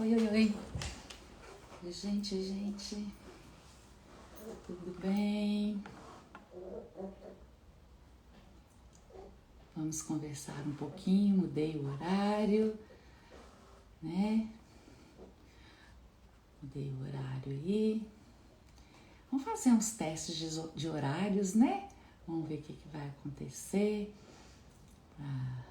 Oi, oi, oi. Gente. Tudo bem? Vamos conversar um pouquinho, mudei o horário, né? Mudei o horário aí. Vamos fazer uns testes de horários, né? Vamos ver o que vai acontecer. Pra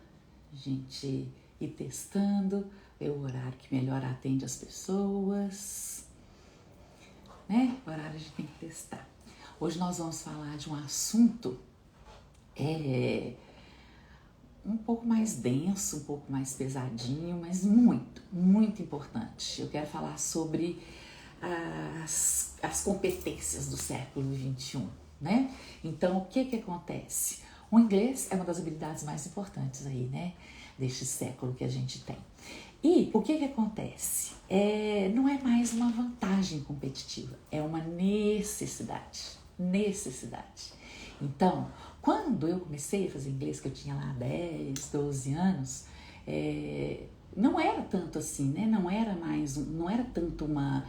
gente ir testando, ver o horário que melhor atende as pessoas, né? O horário a gente tem que testar. Hoje nós vamos falar de um assunto um pouco mais denso, um pouco mais pesadinho, mas muito importante. Eu quero falar sobre as competências do século XXI, né? Então, o que acontece? O inglês é uma das habilidades mais importantes aí, né? Deste século que a gente tem. E o que acontece? Não é mais uma vantagem competitiva, é uma necessidade. Então, quando eu comecei a fazer inglês, que eu tinha lá 10, 12 anos, não era tanto assim, né? Não era tanto uma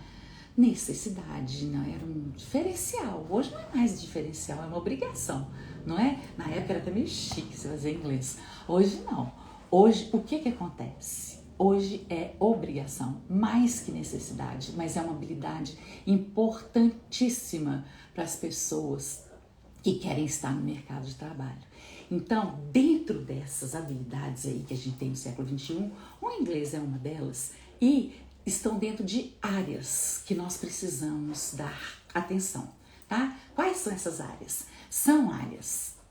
necessidade, não era um diferencial. Hoje não é mais diferencial, é uma obrigação, não é? Na época era até meio chique você fazer inglês. Hoje não. Hoje, o que acontece? Hoje é obrigação, mais que necessidade, mas é uma habilidade importantíssima para as pessoas que querem estar no mercado de trabalho. Então, dentro dessas habilidades aí que a gente tem no século XXI, o inglês é uma delas e estão dentro de áreas que nós precisamos dar atenção, tá? Quais são essas áreas? São áreas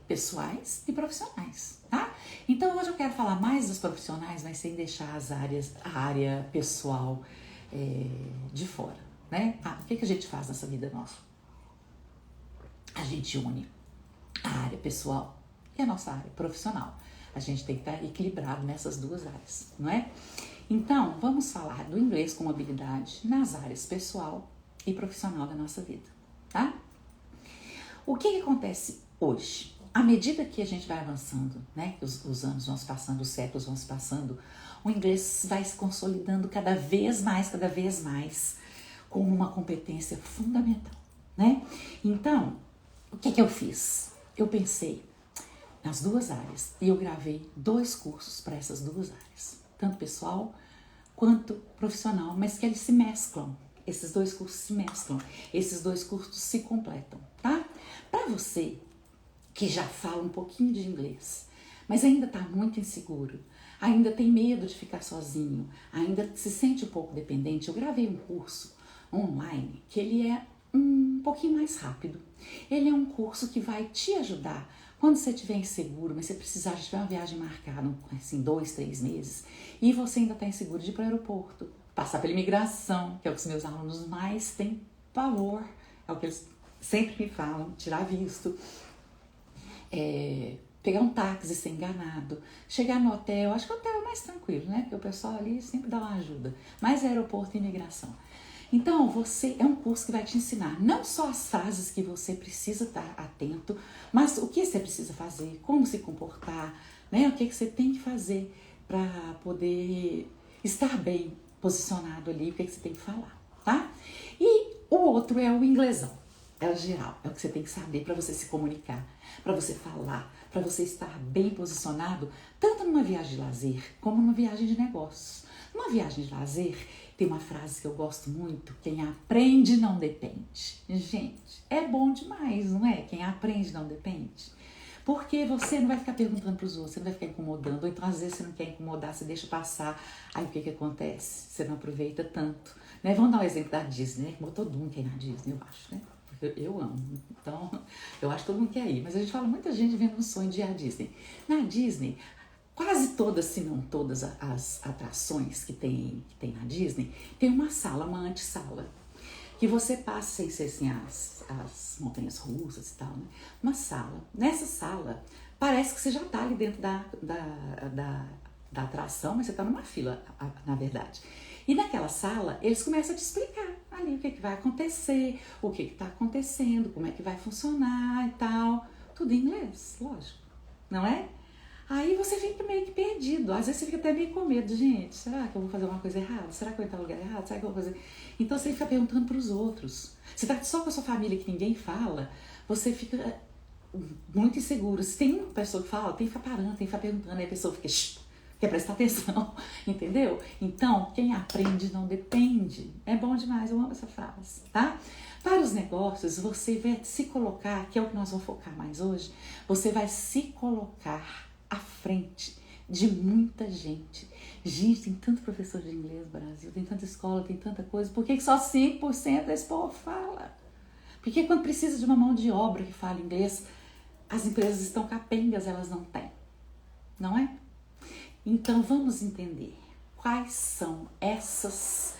pessoais e profissionais, tá? Então, hoje eu quero falar mais dos profissionais, mas sem deixar a área pessoal de fora, né? O que a gente faz nessa vida nossa? A gente une a área pessoal e a nossa área profissional. A gente tem que estar equilibrado nessas duas áreas, não é? Então, vamos falar do inglês como habilidade nas áreas pessoal e profissional da nossa vida, tá? O que acontece hoje? À medida que a gente vai avançando, né? Os anos vão se passando, os séculos vão se passando, o inglês vai se consolidando cada vez mais como uma competência fundamental, né? Então, o que eu fiz? Eu pensei nas duas áreas e eu gravei 2 cursos para essas duas áreas, tanto pessoal quanto profissional, mas que eles se mesclam. Esses 2 cursos se mesclam, esses 2 cursos se completam, tá? Para você que já fala um pouquinho de inglês, mas ainda está muito inseguro, ainda tem medo de ficar sozinho, ainda se sente um pouco dependente, eu gravei um curso online que ele é um pouquinho mais rápido. Ele é um curso que vai te ajudar quando você estiver inseguro, mas você precisar de uma viagem marcada, assim, 2, 3 meses, e você ainda está inseguro de ir para o aeroporto, passar pela imigração, que é o que os meus alunos mais têm pavor, é o que eles sempre me falam, tirar visto, pegar um táxi ser enganado, chegar no hotel, acho que o hotel é mais tranquilo, né? Porque o pessoal ali sempre dá uma ajuda, mas aeroporto e imigração. Então, é um curso que vai te ensinar não só as frases que você precisa estar atento, mas o que você precisa fazer, como se comportar, né? O que você tem que fazer para poder estar bem posicionado ali, o que você tem que falar, tá? E o outro é o inglesão, é o geral, é o que você tem que saber para você se comunicar, para você falar, para você estar bem posicionado, tanto numa viagem de lazer como numa viagem de negócios. Numa viagem de lazer, tem uma frase que eu gosto muito: quem aprende não depende. Gente, é bom demais, não é? Quem aprende não depende. Porque você não vai ficar perguntando para os outros, você não vai ficar incomodando, ou então às vezes você não quer incomodar, você deixa passar. Aí o que acontece? Você não aproveita tanto, né? Vamos dar um exemplo da Disney, né? Como todo mundo quer ir na Disney, eu acho, né? Eu amo, então eu acho que todo mundo quer ir, mas a gente fala muita gente vendo um sonho de ir à Disney. Na Disney, quase todas, se não todas as atrações que tem na Disney, tem uma sala, uma antessala, que você passa sem ser assim as montanhas russas e tal, né? Uma sala. Nessa sala, parece que você já tá ali dentro da atração, mas você tá numa fila, na verdade. E naquela sala, eles começam a te explicar ali o que vai acontecer, o que tá acontecendo, como é que vai funcionar e tal. Tudo em inglês, lógico, não é? Aí você fica meio que perdido. Às vezes você fica até meio com medo. Gente, será que eu vou fazer uma coisa errada? Será que eu vou entrar no lugar errado? Será que eu vou fazer... Então você fica perguntando para os outros. Você tá só com a sua família que ninguém fala, você fica muito inseguro. Se tem uma pessoa que fala, tem que ficar parando, tem que ficar perguntando. Aí a pessoa fica... quer prestar atenção, entendeu? Então, quem aprende não depende. É bom demais, eu amo essa frase, tá? Para os negócios, você vai se colocar, que é o que nós vamos focar mais hoje, você vai se colocar à frente de muita gente. Gente, tem tanto professor de inglês no Brasil, tem tanta escola, tem tanta coisa, por que só 5% desse povo fala? Porque quando precisa de uma mão de obra que fala inglês, as empresas estão capengas, elas não têm, não é? Então vamos entender quais são essas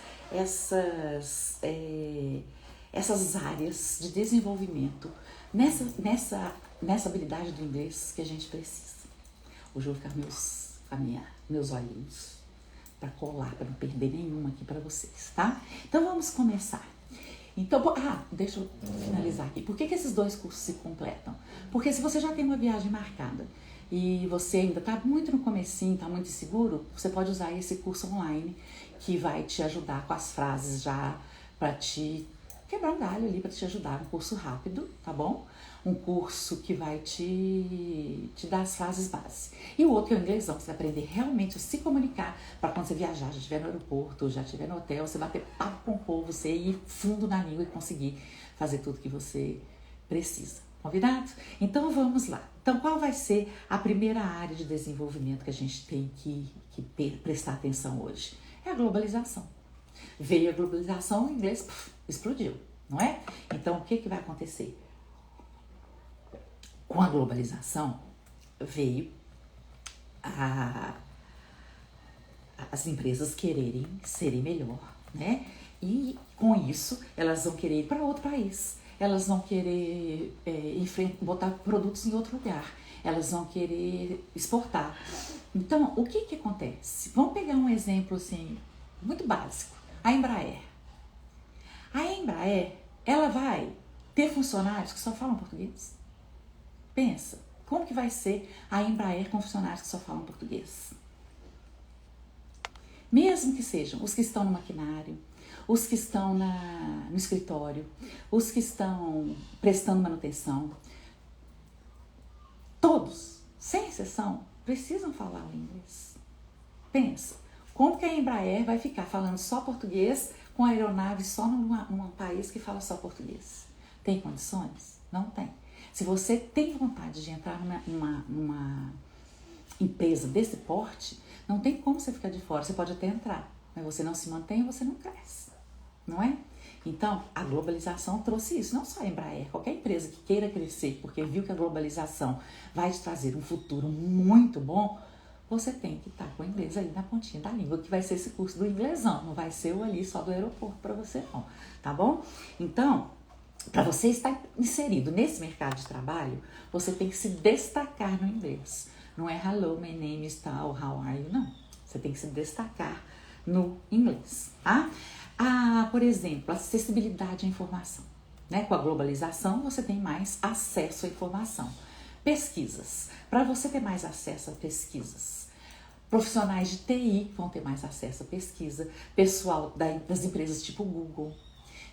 áreas de desenvolvimento nessa habilidade do inglês que a gente precisa. Hoje eu vou ficar meus olhinhos para colar, para não perder nenhuma aqui para vocês, tá? Então vamos começar. Então, deixa eu finalizar aqui. Por que esses dois cursos se completam? Porque se você já tem uma viagem marcada e você ainda está muito no comecinho, está muito inseguro, você pode usar esse curso online que vai te ajudar com as frases já para te quebrar um galho ali, para te ajudar. Um curso rápido, tá bom? Um curso que vai te dar as frases básicas. E o outro que é o inglêsão, que você vai aprender realmente a se comunicar para quando você viajar, já estiver no aeroporto, já estiver no hotel, você bater papo com o povo, você ir fundo na língua e conseguir fazer tudo que você precisa. Combinado? Então vamos lá. Então qual vai ser a primeira área de desenvolvimento que a gente tem que prestar atenção hoje? É a globalização. Veio a globalização, o inglês explodiu, não é? Então o que vai acontecer? Com a globalização veio as empresas quererem serem melhor, né? E com isso elas vão querer ir para outro país, elas vão querer botar produtos em outro lugar, elas vão querer exportar. Então, o que acontece? Vamos pegar um exemplo assim, muito básico. A Embraer. A Embraer, ela vai ter funcionários que só falam português? Pensa, como que vai ser a Embraer com funcionários que só falam português? Mesmo que sejam os que estão no maquinário, os que estão no escritório, os que estão prestando manutenção, todos, sem exceção, precisam falar o inglês. Pensa, como que a Embraer vai ficar falando só português com a aeronave só num país que fala só português? Tem condições? Não tem. Se você tem vontade de entrar numa empresa desse porte, não tem como você ficar de fora. Você pode até entrar, mas você não se mantém e você não cresce, não é? Então, a globalização trouxe isso. Não só a Embraer, qualquer empresa que queira crescer, porque viu que a globalização vai te trazer um futuro muito bom, você tem que estar com o inglês ali na pontinha da língua, que vai ser esse curso do inglesão, não vai ser o ali só do aeroporto para você não, tá bom? Então, para você estar inserido nesse mercado de trabalho, você tem que se destacar no inglês. Não é hello, my name is tal, how are you? Não. Você tem que se destacar no inglês, tá? Por exemplo, acessibilidade à informação. Né? Com a globalização, você tem mais acesso à informação. Pesquisas. Para você ter mais acesso a pesquisas, profissionais de TI vão ter mais acesso a pesquisa, pessoal das empresas tipo Google.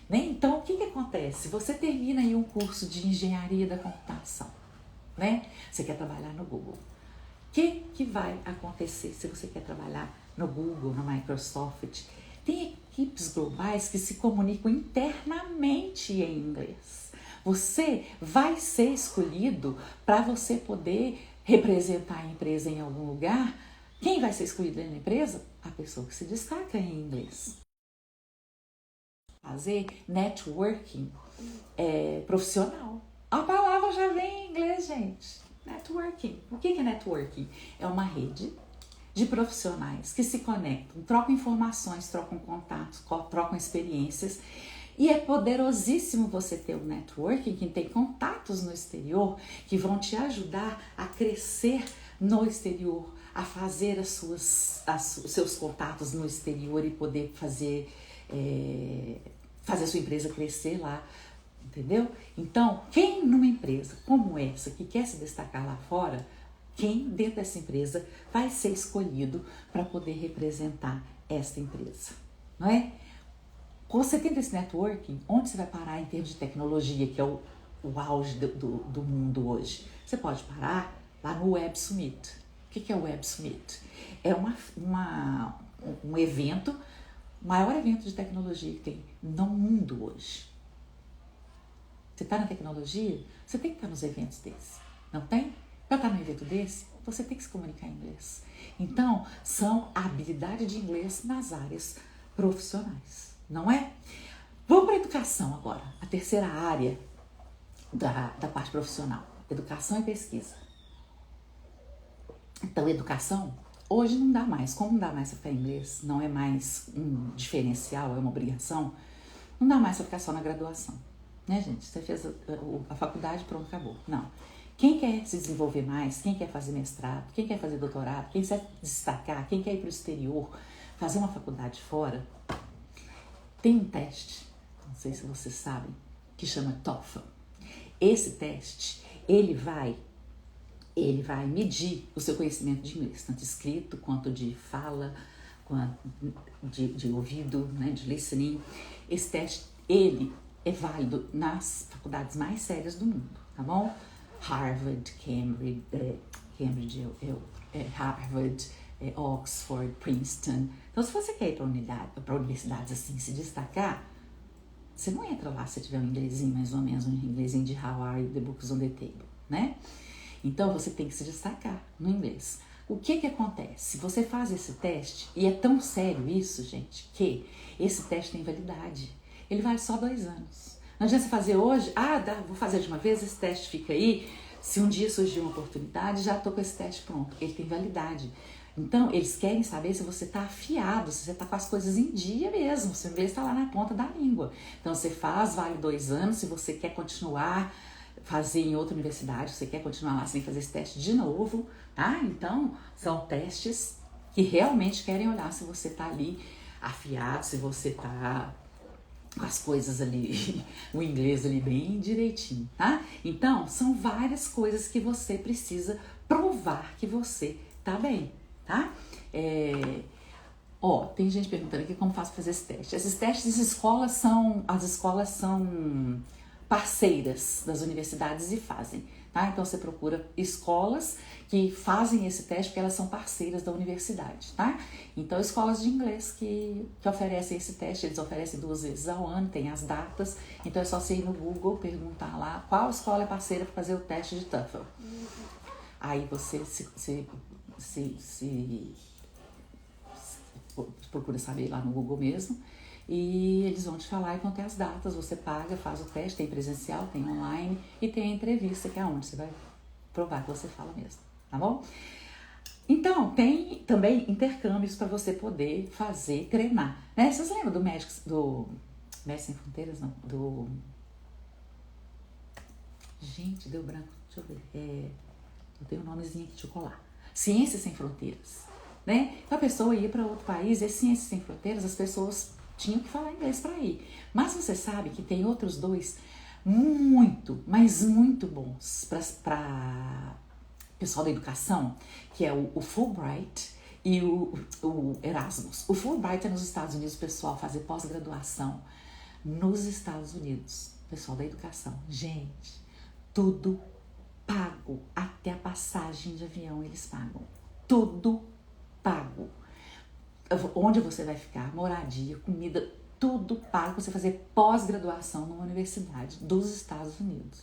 Né? Então, o que acontece? Você termina aí um curso de engenharia da computação, né? Você quer trabalhar no Google. O que vai acontecer se você quer trabalhar no Google, na Microsoft? Tem equipes globais que se comunicam internamente em inglês. Você vai ser escolhido para você poder representar a empresa em algum lugar. Quem vai ser escolhido na empresa? A pessoa que se destaca em inglês. Fazer networking profissional. A palavra já vem em inglês, gente. Networking. O que é networking? É uma rede de profissionais que se conectam, trocam informações, trocam contatos, trocam experiências. E é poderosíssimo você ter um networking que tem contatos no exterior que vão te ajudar a crescer no exterior, a fazer os seus contatos no exterior e poder fazer a sua empresa crescer lá, entendeu? Então, quem numa empresa como essa, que quer se destacar lá fora, quem dentro dessa empresa vai ser escolhido para poder representar esta empresa, não é? Quando você tem esse networking, onde você vai parar em termos de tecnologia, que é o auge do mundo hoje? Você pode parar lá no Web Summit. O que é o Web Summit? É um evento, o maior evento de tecnologia que tem no mundo hoje. Você está na tecnologia, você tem que estar nos eventos desse, não tem? Para estar no evento desse, você tem que se comunicar em inglês. Então, são a habilidade de inglês nas áreas profissionais, não é? Vamos para a educação agora, a terceira área da parte profissional, educação e pesquisa. Então, educação, hoje não dá mais, como não dá mais para ficar em inglês, não é mais um diferencial, é uma obrigação, não dá mais para ficar só na graduação, né, gente? Você fez a faculdade, pronto, acabou. Não. Quem quer se desenvolver mais, quem quer fazer mestrado, quem quer fazer doutorado, quem quer destacar, quem quer ir para o exterior, fazer uma faculdade fora, tem um teste, não sei se vocês sabem, que chama TOEFL. Esse teste, ele vai medir o seu conhecimento de inglês, tanto escrito quanto de fala, quanto de ouvido, né, de listening. Esse teste, ele é válido nas faculdades mais sérias do mundo, tá bom? Harvard, Harvard, Oxford, Princeton. Então, se você quer ir para universidades assim, se destacar, você não entra lá se tiver um inglesinho, mais ou menos, um inglesinho de How are you, the books on the table, né? Então, você tem que se destacar no inglês. O que acontece? Você faz esse teste, e é tão sério isso, gente, que esse teste tem validade. Ele vale só 2 anos. Não adianta você fazer hoje, vou fazer de uma vez, esse teste fica aí. Se um dia surgir uma oportunidade, já estou com esse teste pronto. Ele tem validade. Então, eles querem saber se você está afiado, se você está com as coisas em dia mesmo, se o inglês está lá na ponta da língua. Então, você faz, vale 2 anos, se você quer continuar fazer em outra universidade, você quer continuar lá sem fazer esse teste de novo, tá? Então, são testes que realmente querem olhar se você está ali afiado, se você está com as coisas ali, o inglês ali bem direitinho, tá? Então, são várias coisas que você precisa provar que você tá bem, tá? Tem gente perguntando aqui como faço pra fazer esse teste. Esses testes, as escolas são parceiras das universidades e fazem, tá? Então, você procura escolas que fazem esse teste porque elas são parceiras da universidade, tá? Então, escolas de inglês que oferecem esse teste, eles oferecem 2 vezes ao ano, tem as datas, então é só você ir no Google, perguntar lá qual escola é parceira para fazer o teste de TOEFL. Aí você se procura saber lá no Google mesmo, e eles vão te falar e vão ter as datas, você paga, faz o teste, tem presencial, tem online e tem a entrevista, que é onde você vai provar que você fala mesmo, tá bom? Então, tem também intercâmbios para você poder fazer, treinar, né? Vocês lembram do Médicos Sem Fronteiras, não? Gente, deu branco, deixa eu ver, eu tenho um nomezinho aqui de colar. Ciências Sem Fronteiras, né? Então a pessoa ia para outro país, e Ciências Sem Fronteiras, as pessoas tinham que falar inglês para ir. Mas você sabe que tem outros 2 muito, mas muito bons para pessoal da educação, que é o Fulbright e o Erasmus. O Fulbright é nos Estados Unidos, o pessoal fazer pós-graduação nos Estados Unidos, pessoal da educação. Gente, tudo pago, até a passagem de avião eles pagam. Tudo pago. Onde você vai ficar, moradia, comida, tudo pago para você fazer pós-graduação numa universidade dos Estados Unidos.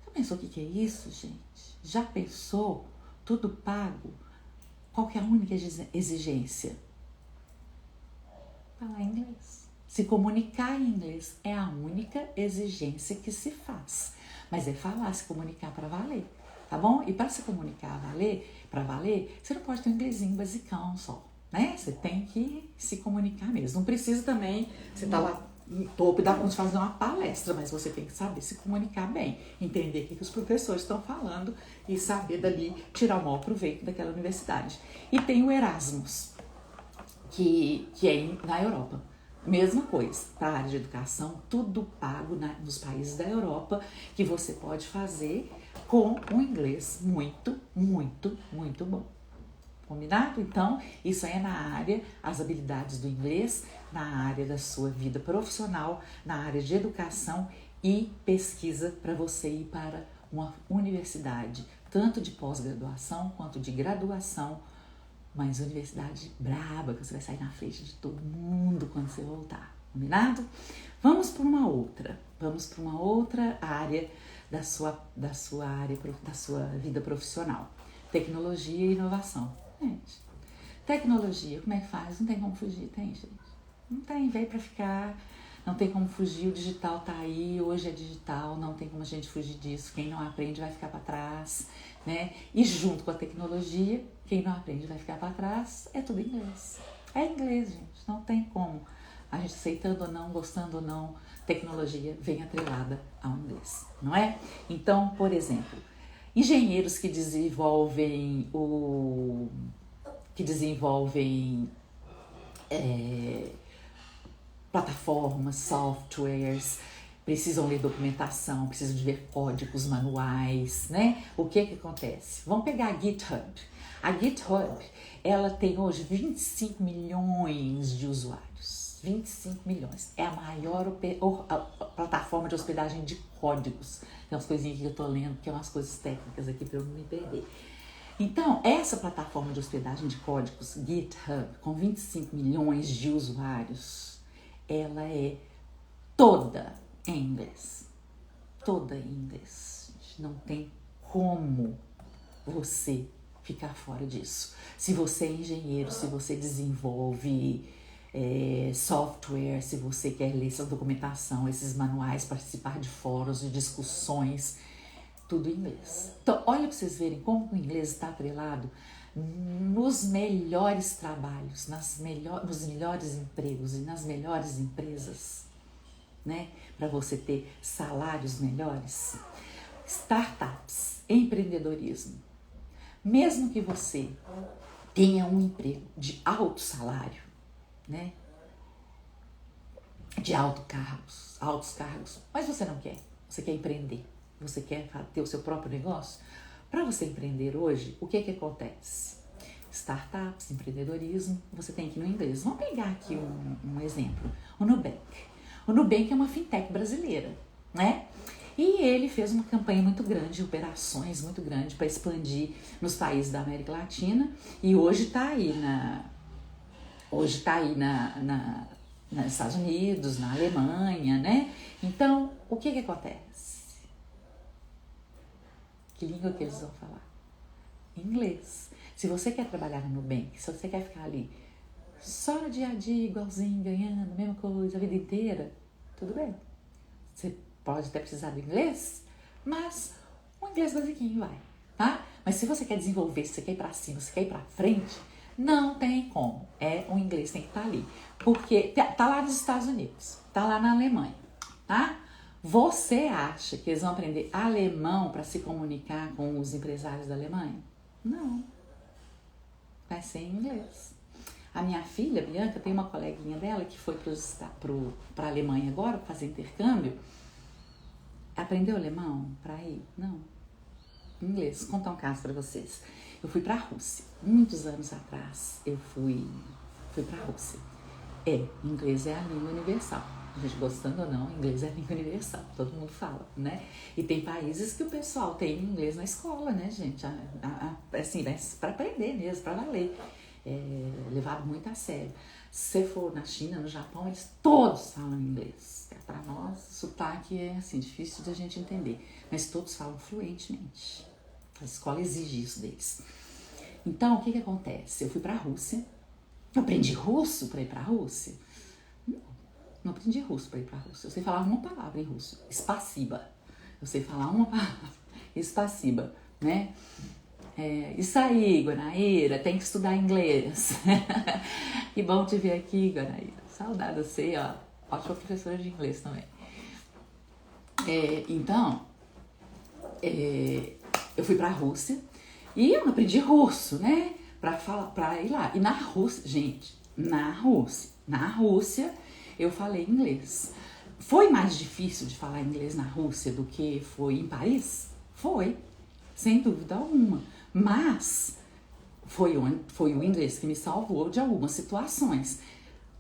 Já pensou o que é isso, gente? Já pensou? Tudo pago? Qual que é a única exigência? Falar inglês. Se comunicar em inglês é a única exigência que se faz. Mas é falar, se comunicar para valer, tá bom? E para se comunicar para valer, você não pode ter um inglesinho basicão só, né? Você tem que se comunicar mesmo. Não precisa também, você tá lá no topo e dá conta de fazer uma palestra, mas você tem que saber se comunicar bem, entender o que os professores estão falando e saber dali tirar o maior proveito daquela universidade. E tem o Erasmus, que é na Europa. Mesma coisa, para a área de educação, tudo pago nos países da Europa, que você pode fazer com um inglês muito, muito, muito bom. Combinado? Então, isso aí é na área, as habilidades do inglês, na área da sua vida profissional, na área de educação e pesquisa para você ir para uma universidade, tanto de pós-graduação quanto de graduação, mas universidade braba, que você vai sair na frente de todo mundo quando você voltar. Combinado? Vamos para uma outra área da sua vida profissional. Tecnologia e inovação. Gente, tecnologia, como é que faz? Não tem como fugir, tem, gente? Não tem, veio pra ficar, não tem como fugir, o digital tá aí, hoje é digital, não tem como a gente fugir disso. Quem não aprende vai ficar para trás, né? E junto com a tecnologia, quem não aprende vai ficar para trás, é tudo inglês. É inglês, gente, não tem como. A gente aceitando ou não, gostando ou não, tecnologia vem atrelada ao inglês, não é? Então, por exemplo, engenheiros que desenvolvem plataformas, softwares, precisam ler documentação, precisam de ver códigos manuais, né? O que acontece? Vamos pegar a GitHub. A GitHub, ela tem hoje 25 milhões de usuários. 25 milhões. É a maior plataforma de hospedagem de códigos. Tem umas coisinhas que eu tô lendo, que é umas coisas técnicas aqui para eu não me perder. Então, essa plataforma de hospedagem de códigos, GitHub, com 25 milhões de usuários, ela é toda em inglês. Toda em inglês. Não tem como você ficar fora disso. Se você é engenheiro, se você desenvolve software, se você quer ler essa documentação, esses manuais, participar de fóruns, de discussões, tudo em inglês. Então, olha para vocês verem como o inglês está atrelado nos melhores trabalhos, nos melhores empregos e nas melhores empresas, né? Para você ter salários melhores. Startups, empreendedorismo. Mesmo que você tenha um emprego de alto salário, né? De altos cargos, mas você não quer, você quer empreender, você quer ter o seu próprio negócio. Para você empreender hoje, o que acontece? Startups, empreendedorismo, você tem que ir no inglês. Vamos pegar aqui um exemplo, o Nubank. O Nubank é uma fintech brasileira, né? E ele fez uma campanha muito grande, operações muito grandes para expandir nos países da América Latina e hoje está aí nos Estados Unidos, na Alemanha, né? Então, o que acontece? Que língua que eles vão falar? Inglês. Se você quer trabalhar no Nubank, se você quer ficar ali só no dia a dia, igualzinho, ganhando a mesma coisa a vida inteira, tudo bem. Você pode até precisar do inglês, mas o inglês basiquinho vai, tá? Mas se você quer desenvolver, se você quer ir pra cima, se você quer ir pra frente, não tem como. O inglês tem que estar ali. Porque tá lá nos Estados Unidos, tá lá na Alemanha, tá? Você acha que eles vão aprender alemão para se comunicar com os empresários da Alemanha? Não. Vai ser em inglês. A minha filha, Bianca, tem uma coleguinha dela que foi para a Alemanha agora para fazer intercâmbio. Aprendeu alemão para ir? Não. Inglês. Vou contar um caso para vocês. Eu fui para a Rússia. Muitos anos atrás eu fui para a Rússia. Inglês é a língua universal. A gente gostando ou não, inglês é a língua universal. Todo mundo fala, né? E tem países que o pessoal tem inglês na escola, né, gente? Assim, para aprender mesmo, para valer. Levado muito a sério. Se você for na China, no Japão, eles todos falam inglês. Para nós, sotaque é assim, difícil de a gente entender. Mas todos falam fluentemente. A escola exige isso deles. Então, o que acontece? Eu fui para a Rússia. Eu aprendi russo para ir para a Rússia? Não aprendi russo para ir para a Rússia. Eu sei falar uma palavra em russo. Spasiba. Eu sei falar uma palavra. Spasiba, né? Isso aí, Guanaíra, tem que estudar inglês. Que bom te ver aqui, Guanaíra. Saudade de você, ó. Ótima professora de inglês também. Então, eu fui pra Rússia e eu não aprendi russo, né? Pra ir lá. E na Rússia, gente, na Rússia, eu falei inglês. Foi mais difícil de falar inglês na Rússia do que foi em Paris? Foi. sem dúvida alguma. Mas foi o inglês que me salvou de algumas situações.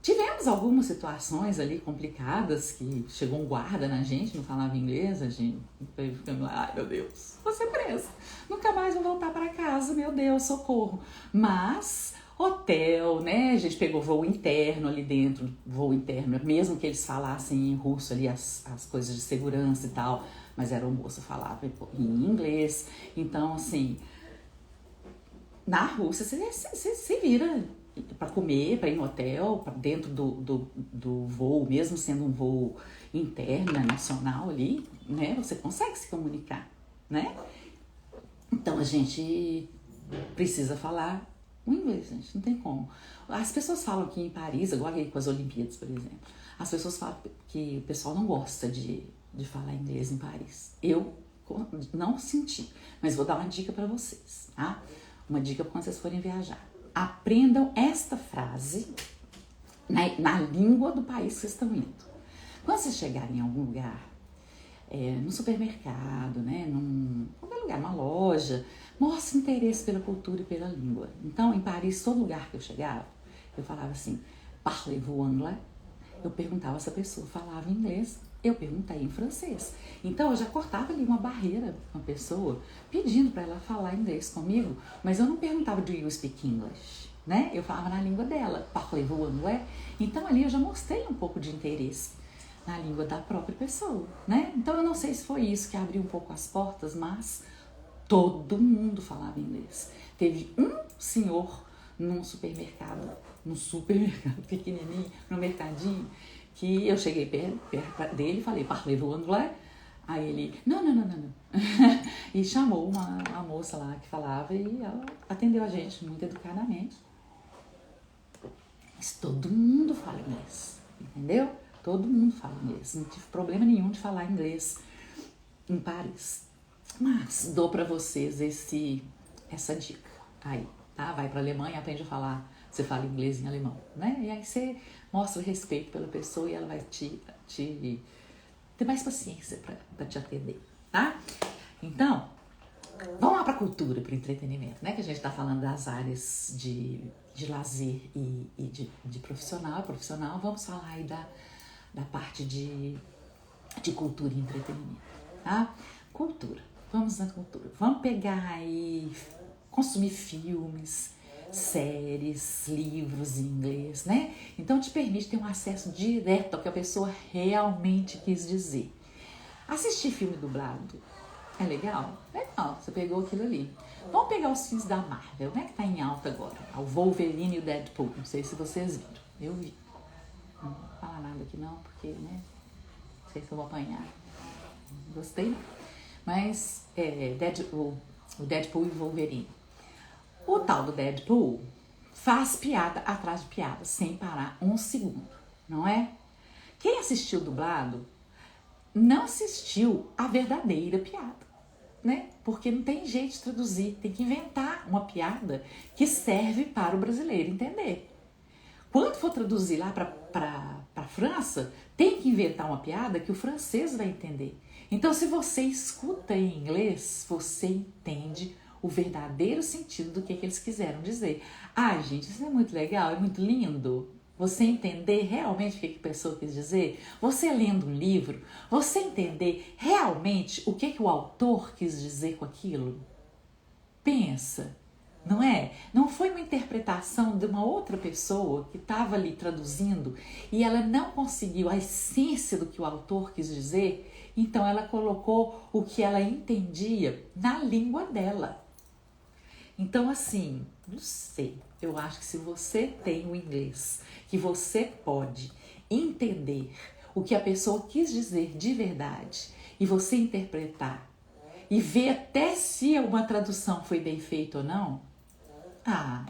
Tivemos algumas situações ali complicadas, que chegou um guarda na gente, não falava inglês, a gente ficamos lá, ai meu Deus, vou ser presa, nunca mais vou voltar para casa, meu Deus, socorro. Mas hotel, né, a gente pegou voo interno ali dentro, voo interno, mesmo que eles falassem em russo ali as coisas de segurança e tal, mas era o moço falava em inglês, então assim, na Rússia você se vira para comer, para ir no hotel, para dentro do voo, mesmo sendo um voo interno, nacional ali, né? Você consegue se comunicar, né? Então a gente precisa falar o inglês, gente, não tem como. As pessoas falam que em Paris, agora com as Olimpíadas, por exemplo, as pessoas falam que o pessoal não gosta de falar inglês em Paris. Eu não senti, mas vou dar uma dica para vocês, tá? Uma dica para quando vocês forem viajar. Aprendam esta frase na língua do país que vocês estão indo. Quando vocês chegarem em algum lugar, no supermercado, né, qualquer lugar, uma loja, mostre interesse pela cultura e pela língua. Então, em Paris, todo lugar que eu chegava, eu falava assim, parlez-vous anglais? Eu perguntava se a pessoa falava inglês, eu perguntei em francês. Então, eu já cortava ali uma barreira com a pessoa, pedindo para ela falar inglês comigo, mas eu não perguntava, do you speak English? Né? Eu falava na língua dela, parlez-vous anglais? Então, ali eu já mostrei um pouco de interesse na língua da própria pessoa, né? Então, eu não sei se foi isso que abriu um pouco as portas, mas todo mundo falava inglês. Teve um senhor num supermercado pequenininho, no mercadinho, que eu cheguei perto dele e falei, parlez-vous anglais? Aí ele, não. E chamou uma moça lá que falava e ela atendeu a gente muito educadamente. Mas todo mundo fala inglês, entendeu? Todo mundo fala inglês. Não tive problema nenhum de falar inglês em Paris. Mas dou pra vocês essa dica aí, tá? Vai pra Alemanha, aprende a falar, você fala inglês em alemão, né? E aí você mostra o respeito pela pessoa e ela vai te ter mais paciência pra te atender, tá? Então, vamos lá pra cultura, pro entretenimento, né? Que a gente tá falando das áreas de lazer e de profissional, vamos falar aí da parte de cultura e entretenimento, tá? Cultura. Vamos na cultura. Vamos pegar aí, consumir filmes, séries, livros em inglês, né? Então te permite ter um acesso direto ao que a pessoa realmente quis dizer. Assistir filme dublado é legal? Legal, você pegou aquilo ali. Vamos pegar os filmes da Marvel, né? Que tá em alta agora. O Wolverine e o Deadpool. Não sei se vocês viram. Eu vi. Não vou falar nada aqui não, porque, né? Não sei se eu vou apanhar. Gostei não. Mas o Deadpool e o Wolverine. O tal do Deadpool faz piada atrás de piada, sem parar um segundo, não é? Quem assistiu dublado não assistiu a verdadeira piada, né? Porque não tem jeito de traduzir, tem que inventar uma piada que serve para o brasileiro entender. Quando for traduzir lá para França, tem que inventar uma piada que o francês vai entender. Então, se você escuta em inglês, você entende o verdadeiro sentido do que eles quiseram dizer. Ah, gente, isso é muito legal, é muito lindo. Você entender realmente o que a pessoa quis dizer. Você lendo um livro, você entender realmente o que o autor quis dizer com aquilo. Pensa, não é? Não foi uma interpretação de uma outra pessoa que estava ali traduzindo e ela não conseguiu a essência do que o autor quis dizer, então ela colocou o que ela entendia na língua dela. Então, assim, não sei, eu acho que se você tem o inglês, que você pode entender o que a pessoa quis dizer de verdade e você interpretar e ver até se uma tradução foi bem feita ou não,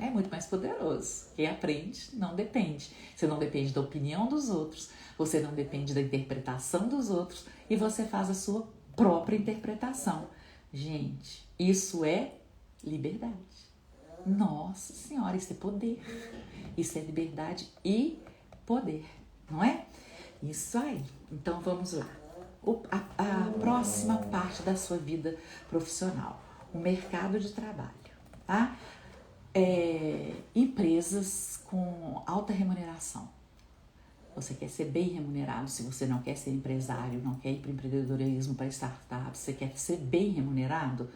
é muito mais poderoso. Quem aprende não depende. Você não depende da opinião dos outros, você não depende da interpretação dos outros e você faz a sua própria interpretação. Gente, isso é liberdade. Nossa Senhora, isso é poder. Isso é liberdade e poder, não é? Isso aí. Então vamos lá. A próxima parte da sua vida profissional. o mercado de trabalho, tá? Empresas com alta remuneração. Você quer ser bem remunerado, se você não quer ser empresário, não quer ir para o empreendedorismo, para startup, você quer ser bem remunerado,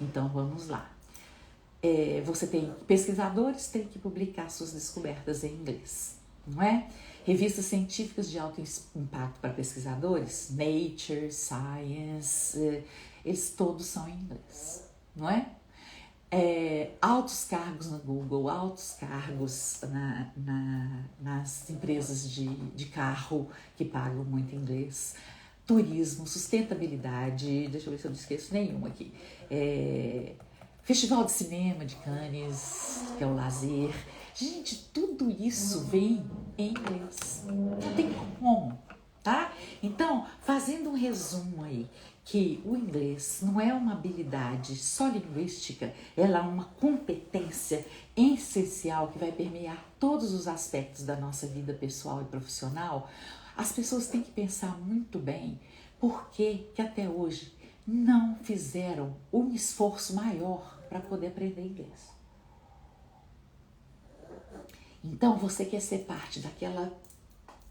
então vamos lá. Você tem pesquisadores, tem que publicar suas descobertas em inglês, não é? Revistas científicas de alto impacto para pesquisadores, Nature, Science, eles todos são em inglês, não é? Altos cargos no Google, altos cargos nas empresas de carro que pagam muito inglês, turismo, sustentabilidade, deixa eu ver se eu não esqueço nenhum aqui, Festival de Cinema de Cannes, que é o lazer. Gente, tudo isso vem em inglês. Não tem como, tá? Então, fazendo um resumo aí, que o inglês não é uma habilidade só linguística, ela é uma competência essencial que vai permear todos os aspectos da nossa vida pessoal e profissional. As pessoas têm que pensar muito bem por que até hoje não fizeram um esforço maior para poder aprender inglês. Então, você quer ser parte daquela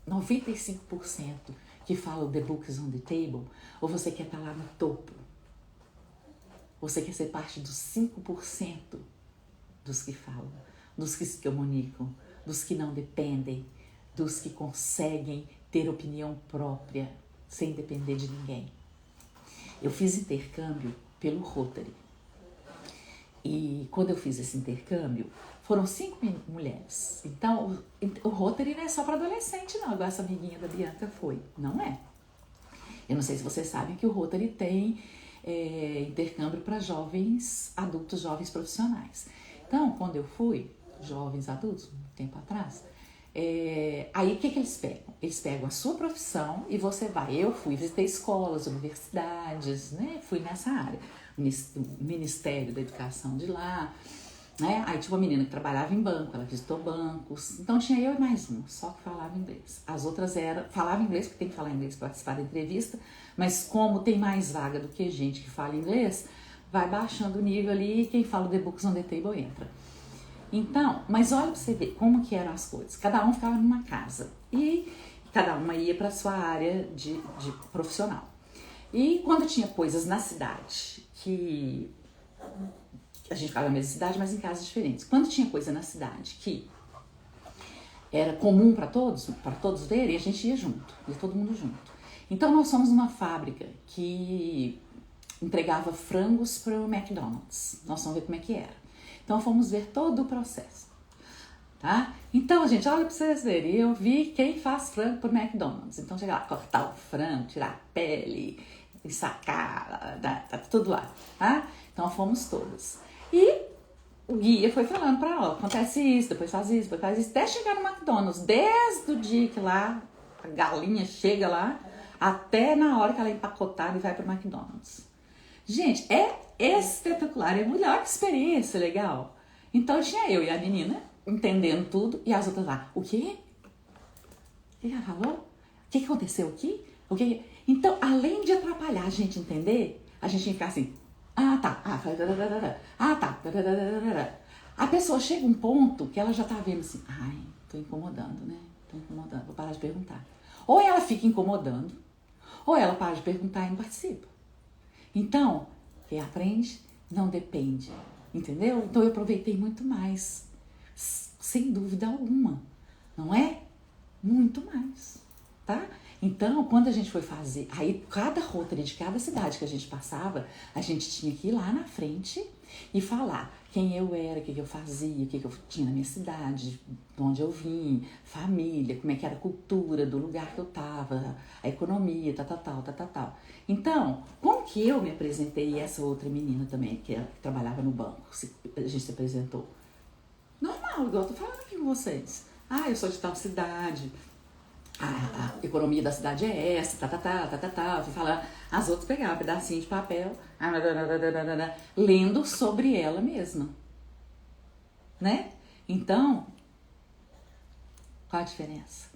95% que fala The Book is on the Table, ou você quer estar lá no topo? Você quer ser parte dos 5% dos que falam, dos que se comunicam, dos que não dependem, dos que conseguem ter opinião própria sem depender de ninguém? Eu fiz intercâmbio pelo Rotary. E quando eu fiz esse intercâmbio, foram 5 mulheres. Então, o Rotary não é só para adolescente, não. Igual essa amiguinha da Bianca foi. Não é. Eu não sei se vocês sabem que o Rotary tem intercâmbio para jovens adultos, jovens profissionais. Então, quando eu fui, jovens adultos, um tempo atrás, aí o que eles pegam? Eles pegam a sua profissão e você vai. Eu fui, visitei escolas, universidades, né? Fui nessa área. O Ministério da Educação de lá, né? Aí tinha uma menina que trabalhava em banco, ela visitou bancos. Então tinha eu e mais uma, só que falava inglês. As outras falavam inglês, porque tem que falar inglês para participar da entrevista, mas como tem mais vaga do que gente que fala inglês, vai baixando o nível ali e quem fala The Books on the Table entra. Então, mas olha pra você ver como que eram as coisas. Cada um ficava numa casa e cada uma ia para sua área de profissional. E quando tinha coisas na cidade, que a gente ficava na mesma cidade, mas em casas diferentes. Quando tinha coisa na cidade que era comum para todos verem, a gente ia junto, ia todo mundo junto. Então nós fomos numa fábrica que entregava frangos para o McDonald's. Nós vamos ver como é que era. Então fomos ver todo o processo, tá? Então, gente, olha para vocês verem, eu vi quem faz frango para o McDonald's. Então chega lá, cortar o frango, tirar a pele, ensacar, tá tudo lá, tá? Então fomos todos. E o guia foi falando para ela, acontece isso, depois faz isso, até chegar no McDonald's, desde o dia que lá a galinha chega lá, até na hora que ela é empacotada e vai para o McDonald's. Gente, é espetacular, é a melhor experiência, legal. Então tinha eu e a menina entendendo tudo e as outras lá, o quê? O que ela falou? O que aconteceu aqui? O que? Então, além de atrapalhar a gente entender, a gente tinha que ficar assim, tá. A pessoa chega um ponto que ela já tá vendo assim, tô incomodando, né? Vou parar de perguntar. Ou ela fica incomodando, ou ela para de perguntar e não participa. Então, quem aprende não depende, entendeu? Então eu aproveitei muito mais, sem dúvida alguma, não é? Muito mais, tá? Então, quando a gente foi fazer, aí cada Rotary de cada cidade que a gente passava, a gente tinha que ir lá na frente e falar quem eu era, o que eu fazia, o que eu tinha na minha cidade, de onde eu vim, família, como é que era a cultura do lugar que eu tava, a economia, tal. Então, como que eu me apresentei e essa outra menina também, que trabalhava no banco, a gente se apresentou? Normal, igual eu tô falando aqui com vocês. Eu sou de tal cidade, a economia da cidade é essa, fui falar, as outras pegavam um pedacinho de papel, lendo sobre ela mesma, né? Então, qual a diferença?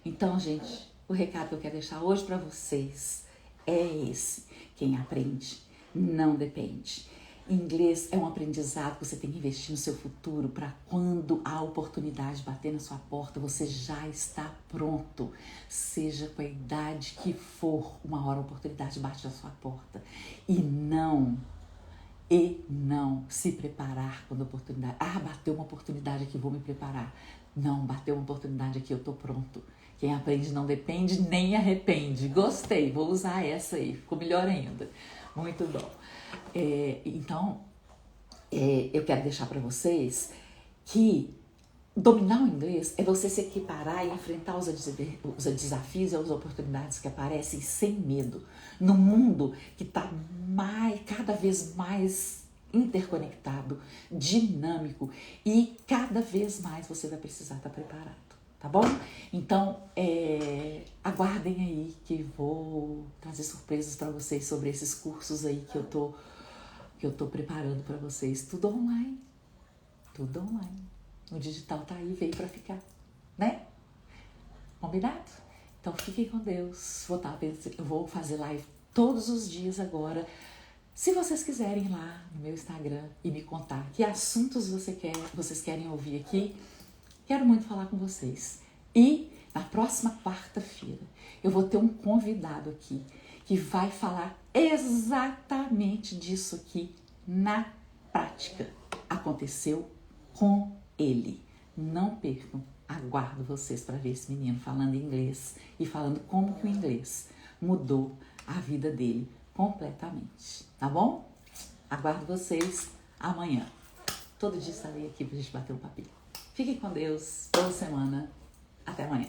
Então, gente, o recado que eu quero deixar hoje para vocês é esse: quem aprende não depende. Inglês é um aprendizado que você tem que investir no seu futuro para quando a oportunidade bater na sua porta, você já está pronto. Seja com a idade que for, uma hora a oportunidade bate na sua porta. E não se preparar quando a oportunidade... bateu uma oportunidade aqui, vou me preparar. Não, bateu uma oportunidade aqui, eu tô pronto. Quem aprende não depende, nem arrepende. Gostei, vou usar essa aí, ficou melhor ainda. Muito bom. Então, eu quero deixar para vocês que dominar o inglês é você se equiparar e enfrentar os desafios e as oportunidades que aparecem sem medo. No mundo que está cada vez mais interconectado, dinâmico e cada vez mais você vai precisar estar preparado, tá bom? Então, aguardem aí que vou trazer surpresas para vocês sobre esses cursos aí que eu tô preparando para vocês. Tudo online. O digital tá aí, veio para ficar, né? Combinado? Então fiquem com Deus. Eu vou fazer live todos os dias agora. Se vocês quiserem ir lá no meu Instagram e me contar que assuntos vocês querem ouvir aqui, quero muito falar com vocês. E na próxima quarta-feira eu vou ter um convidado aqui que vai falar exatamente disso aqui na prática. Aconteceu com ele. Não percam, aguardo vocês para ver esse menino falando inglês e falando como que o inglês mudou a vida dele completamente, tá bom? Aguardo vocês amanhã. Todo dia estarei aqui pra gente bater um papinho. Fiquem com Deus, boa semana, até amanhã.